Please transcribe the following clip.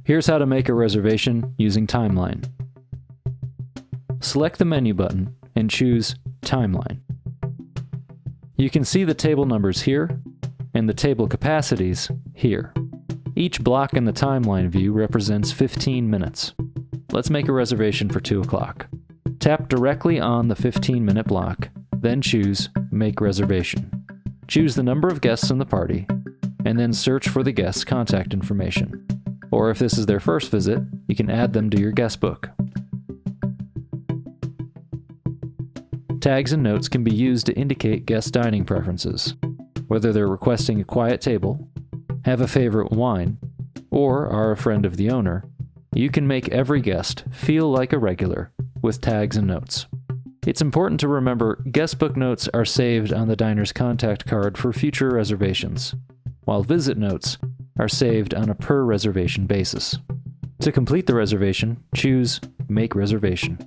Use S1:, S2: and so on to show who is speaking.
S1: Here's how to make a reservation using Timeline. Select the menu button and choose Timeline. You can see the table numbers here and the table capacities here. Each block in the timeline view represents 15 minutes. Let's make a reservation for 2 o'clock. Tap directly on the 15-minute block, then choose Make Reservation. Choose the number of guests in the party, and then search for the guest's contact information. Or if this is their first visit, you can add them to your guest book. Tags and notes can be used to indicate guest dining preferences, whether they're requesting a quiet table, have a favorite wine, or are a friend of the owner. You can make every guest feel like a regular with tags and notes. It's important to remember guest book notes are saved on the diner's contact card for future reservations, while visit notes are saved on a per reservation basis. To complete the reservation, choose Make Reservation.